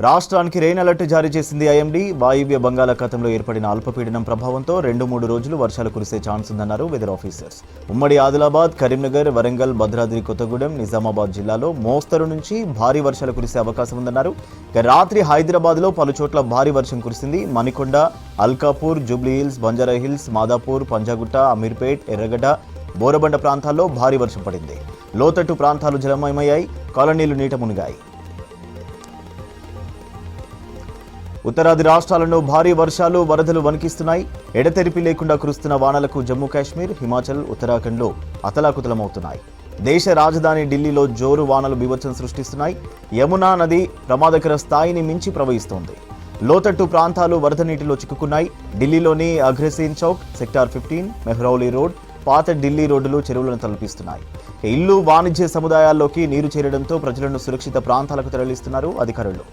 రాష్ట్రానికి rain alert జారీ చేసింది ఐఎండీ. వాయువ్య బంగాళాఖాతంలో ఏర్పడిన అల్పపీడనం ప్రభావంతో 2-3 రోజులు వర్షాలు కురిసే ఛాన్స్ ఉందన్నారు వెదర్ ఆఫీసర్స్. ఉమ్మడి ఆదిలాబాద్, కరీంనగర్, వరంగల్, భద్రాద్రి కొత్తగూడెం, నిజామాబాద్ జిల్లాలో మోస్తరు నుంచి భారీ వర్షాలు కురిసే అవకాశం ఉందన్నారు. రాత్రి హైదరాబాద్లో పలుచోట్ల భారీ వర్షం కురిసింది. మణికొండ, అల్కాపూర్, జూబ్లీహిల్స్, బంజారాహిల్స్, మాదాపూర్, పంజాగుట్ట, అమీర్పేట్, ఎర్రగడ్డ, బోరబండ ప్రాంతాల్లో భారీ వర్షం పడింది. లోతట్టు ప్రాంతాలు జలమయమయ్యాయి, కాలనీలు నీట మునిగాయి. ఉత్తరాది రాష్ట్రాలను భారీ వర్షాలు, వరదలు వణికిస్తున్నాయి. ఎడతెరిపి లేకుండా కురుస్తున్న వానలకు జమ్మూ కాశ్మీర్, హిమాచల్, ఉత్తరాఖండ్లో అతలాకుతలమవుతున్నాయి. దేశ రాజధాని ఢిల్లీలో జోరు వానలు బీభత్సం సృష్టిస్తున్నాయి. యమునా నది ప్రమాదకర స్థాయిని మించి ప్రవహిస్తోంది. లోతట్టు ప్రాంతాలు వరద నీటిలో చిక్కుకున్నాయి. ఢిల్లీలోని అగ్రసేన్ చౌక్, సెక్టార్ 15, మెహ్రౌలీ రోడ్, పాత ఢిల్లీ రోడ్డులు చెరువులను తలపిస్తున్నాయి. ఇల్లు, వాణిజ్య సముదాయాల్లోకి నీరు చేరడంతో ప్రజలను సురక్షిత ప్రాంతాలకు తరలిస్తున్నారు అధికారులు.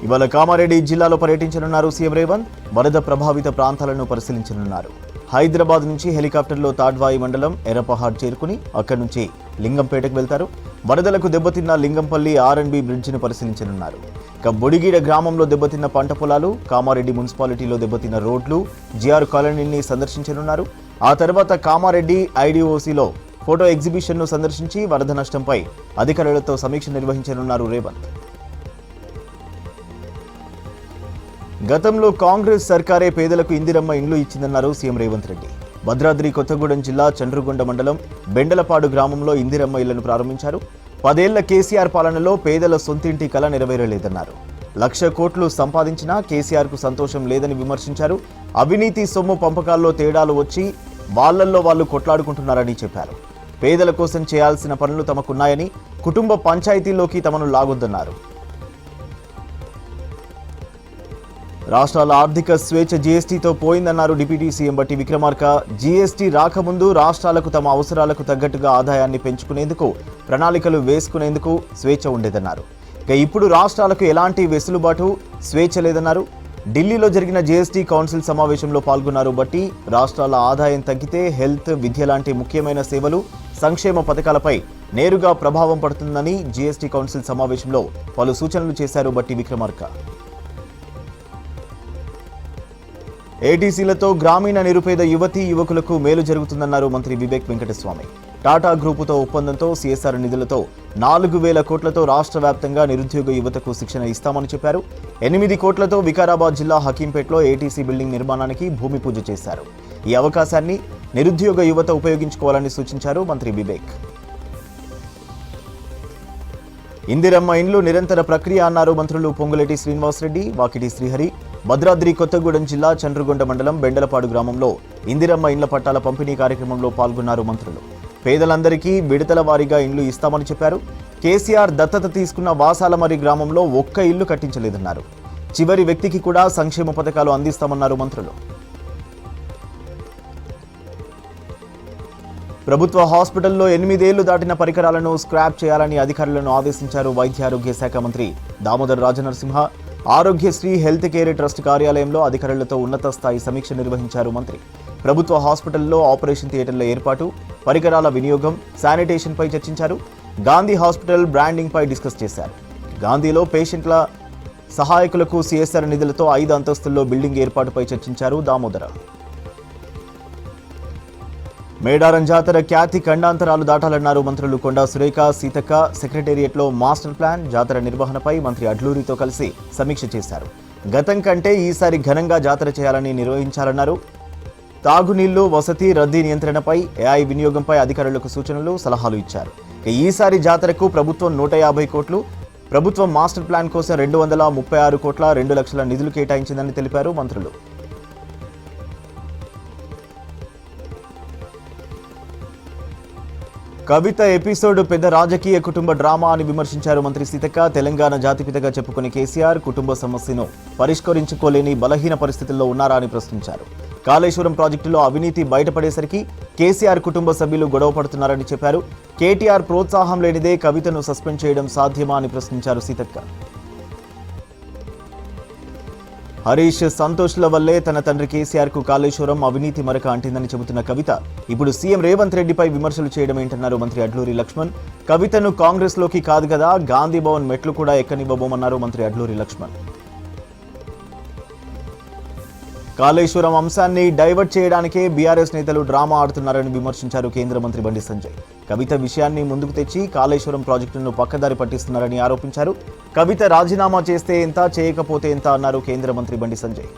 ఇవాళ కామారెడ్డి జిల్లాలో పర్యటించనున్నారు సీఎం రేవంత్. వరద ప్రభావిత ప్రాంతాలను పరిశీలించనున్నారు. హైదరాబాద్ నుంచి హెలికాప్టర్లో తాడ్వాయి మండలం ఎర్రపహాడ్ చేరుకుని అక్కడి నుంచి లింగంపేటకు వెళ్తారు. వరదలకు దెబ్బతిన్న లింగంపల్లి R&B బ్రిడ్జిను పరిశీలించనున్నారు. ఇక బొడిగీడ గ్రామంలో దెబ్బతిన్న పంట పొలాలు, కామారెడ్డి మున్సిపాలిటీలో దెబ్బతిన్న రోడ్లు, జిఆర్ కాలనీని సందర్శించనున్నారు. ఆ తర్వాత కామారెడ్డి IDOCలో ఫోటో ఎగ్జిబిషన్ను సందర్శించి వరద నష్టంపై అధికారులతో సమీక్ష నిర్వహించనున్నారు రేవంత్. గతంలో కాంగ్రెస్ సర్కారే పేదలకు ఇందిరమ్మ ఇండ్లు ఇచ్చిందన్నారు సీఎం రేవంత్ రెడ్డి. భద్రాద్రి కొత్తగూడెం జిల్లా చండ్రుగొండ మండలం బెండలపాడు గ్రామంలో ఇందిరమ్మ ఇళ్లను ప్రారంభించారు. 10 ఏళ్ల కేసీఆర్ పాలనలో పేదల సొంతింటి కల నెరవేరలేదన్నారు. 1,00,000 కోట్లు సంపాదించినా కేసీఆర్కు సంతోషం లేదని విమర్శించారు. అవినీతి సొమ్ము పంపకాల్లో తేడాలు వచ్చి వాళ్లల్లో వాళ్ళు కొట్లాడుకుంటున్నారని చెప్పారు. పేదల కోసం చేయాల్సిన పనులు తమకున్నాయని, కుటుంబ పంచాయతీల్లోకి తమను లాగొద్దన్నారు. రాష్ట్రాల ఆర్థిక స్వేచ్ఛ జీఎస్టీతో పోయిందన్నారు డిప్యూటీ సీఎం బట్టి విక్రమార్క. జీఎస్టీ రాకముందు రాష్ట్రాలకు తమ అవసరాలకు తగ్గట్టుగా ఆదాయాన్ని పెంచుకునేందుకు, ప్రణాళికలు వేసుకునేందుకు స్వేచ్ఛ ఉండేదన్నారు. ఇక ఇప్పుడు రాష్ట్రాలకు ఎలాంటి వెసులుబాటు, స్వేచ్ఛ లేదన్నారు. ఢిల్లీలో జరిగిన జీఎస్టీ కౌన్సిల్ సమావేశంలో పాల్గొన్నారు బట్టి. రాష్ట్రాల ఆదాయం తగ్గితే హెల్త్, విద్య లాంటి ముఖ్యమైన సేవలు, సంక్షేమ పథకాలపై నేరుగా ప్రభావం పడుతుందని జీఎస్టీ కౌన్సిల్ సమావేశంలో పలు సూచనలు చేశారు బట్టి విక్రమార్క. ఏటీసీలతో గ్రామీణ నిరుపేద యువతీ యువకులకు మేలు జరుగుతుందన్నారు మంత్రి వివేక్ వెంకటస్వామి. టాటా గ్రూపుతో ఒప్పందంతో CSR నిధులతో 4,000 కోట్లతో రాష్ట్ర వ్యాప్తంగా నిరుద్యోగ యువతకు శిక్షణ ఇస్తామని చెప్పారు. 8 కోట్లతో వికారాబాద్ జిల్లా హకీంపేటలో ఏటీసీ బిల్డింగ్ నిర్మాణానికి భూమి పూజ చేశారు. ఈ అవకాశాన్ని నిరుద్యోగ యువత ఉపయోగించుకోవాలని సూచించారు మంత్రి వివేక్. ఇందిరమ్మ ఇండ్లు నిరంతర ప్రక్రియ అన్నారు మంత్రులు పొంగులేటి శ్రీనివాసరెడ్డి, వాకిటి శ్రీహరి. భద్రాద్రి కొత్తగూడెం జిల్లా చండ్రుగొండ మండలం బెండలపాడు గ్రామంలో ఇందిరమ్మ ఇండ్ల పట్టాల పంపిణీ కార్యక్రమంలో పాల్గొన్నారు మంత్రులు. పేదలందరికీ విడతల వారీగా ఇండ్లు ఇస్తామని చెప్పారు. కేసీఆర్ దత్తత తీసుకున్న వాసాలమర్రి గ్రామంలో ఒక్క ఇల్లు కట్టించలేదన్నారు. చివరి వ్యక్తికి కూడా సంక్షేమ పథకాలు అందిస్తామన్నారు మంత్రులు. ప్రభుత్వ హాస్పిటల్లో 8 ఏళ్లు దాటిన పరికరాలను స్క్రాప్ చేయాలని అధికారులను ఆదేశించారు వైద్య ఆరోగ్య శాఖ మంత్రి Damodar Rajanarasimha. Aarogyasri health care trust కార్యాలయంలో అధికారులతో ఉన్నత స్థాయి సమీక్ష నిర్వహించారు మంత్రి. ప్రభుత్వ హాస్పిటల్లో ఆపరేషన్ థియేటర్ల ఏర్పాటు, పరికరాల వినియోగం, శానిటేషన్పై చర్చించారు. గాంధీ హాస్పిటల్ బ్రాండింగ్పై డిస్కస్ చేశారు. గాంధీలో పేషెంట్ల సహాయకులకు CSR నిధులతో 5 అంతస్తుల్లో బిల్డింగ్ ఏర్పాటుపై చర్చించారు దామోదర. మేడారం జాతర ఖ్యాతి ఖండాంతరాలు దాటాలన్నారు మంత్రులు కొండా సురేఖ, సీతక్క. సెక్రటేరియట్లో మాస్టర్ ప్లాన్, జాతర నిర్వహణపై మంత్రి అడ్లూరితో కలిసి సమీక్ష చేశారు. గతం కంటే ఈసారి ఘనంగా జాతర చేయాలని నిర్వహించాలన్నారు. తాగునీళ్లు, వసతి, రద్దీ నియంత్రణపై, AI వినియోగంపై అధికారులకు సూచనలు, సలహాలు ఇచ్చారు. ఈసారి జాతరకు ప్రభుత్వం 150 కోట్లు, ప్రభుత్వం మాస్టర్ ప్లాన్ కోసం 236 కోట్ల 2 లక్షల నిధులు కేటాయించిందని తెలిపారు మంత్రులు. కవిత ఎపిసోడ్ పెద్ద రాజకీయ కుటుంబ డ్రామా అని విమర్శించారు మంత్రి సీతక్క. తెలంగాణ జాతిపితగా చెప్పుకునే కేసీఆర్ కుటుంబ సమస్యను పరిష్కరించుకోలేని బలహీన పరిస్థితుల్లో ఉన్నారా అని ప్రశ్నించారు. కాళేశ్వరం ప్రాజెక్టులో అవినీతి బయటపడేసరికి కేసీఆర్ కుటుంబ సభ్యులు గొడవ పడుతున్నారని చెప్పారు. కేటీఆర్ ప్రోత్సాహం లేనిదే కవితను సస్పెండ్ చేయడం సాధ్యమా అని ప్రశ్నించారు సీతక్క. హరీష్ సంతోష్ల వల్లే తన తండ్రి కేసీఆర్ కు కాళేశ్వరం అవినీతి మరక అంటిందని చెబుతున్న కవిత ఇప్పుడు సీఎం రేవంత్ రెడ్డిపై విమర్శలు చేయడం ఏంటన్నారు మంత్రి అడ్లూరి లక్ష్మణ్. కవితను కాంగ్రెస్ లోకి కాదు కదా, గాంధీ భవన్ మెట్లు కూడా ఎక్కనివ్వబోమన్నారు మంత్రి అడ్లూరి లక్ష్మణ్. కాళేశ్వరం అంశాన్ని డైవర్ట్ చేయడానికే బీఆర్ఎస్ నేతలు డ్రామా ఆడుతున్నారని విమర్శించారు కేంద్ర మంత్రి బండి సంజయ్. కవిత విషయాన్ని ముందుకు తెచ్చి కాళేశ్వరం ప్రాజెక్టును పక్కదారి పట్టిస్తున్నారని ఆరోపించారు. కవిత రాజీనామా చేస్తే ఎంత, చేయకపోతే ఎంత అన్నారు కేంద్ర మంత్రి బండి సంజయ్.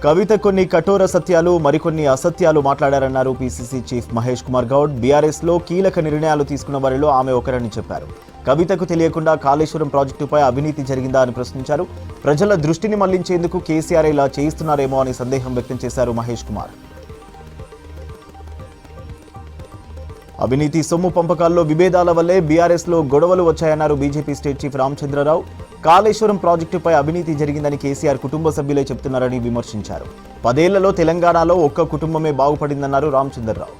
కవిత కొన్ని కఠోర సత్యాలు, మరికొన్ని అసత్యాలు మాట్లాడారన్నారు PCC chief Mahesh Kumar Goud. BRS లో కీలక నిర్ణయాలు తీసుకున్న వారిలో ఆమె ఒకరని చెప్పారు. కవితకు తెలియకుండా కాళేశ్వరం ప్రాజెక్టుపై అవినీతి జరిగిందా అని ప్రశ్నించారు. ప్రజల దృష్టిని మళ్లించేందుకు కేసీఆర్ ఇలా చేయిస్తున్నారేమో అని సందేహం వ్యక్తం చేశారు మహేష్ కుమార్. అవినీతి సొమ్ము పంపకాల్లో విభేదాల వల్లే బీఆర్ఎస్ లో గొడవలు వచ్చాయన్నారు BJP state chief Ramachandra Rao. Kaleshwaram ప్రాజెక్టుపై అవినీతి జరిగిందని కేసీఆర్ కుటుంబ సభ్యులే చెప్తున్నారని విమర్శించారు. 10 ఏళ్లలో తెలంగాణలో ఒక్క కుటుంబమే బాగుపడిందన్నారు రామచంద్రరావు.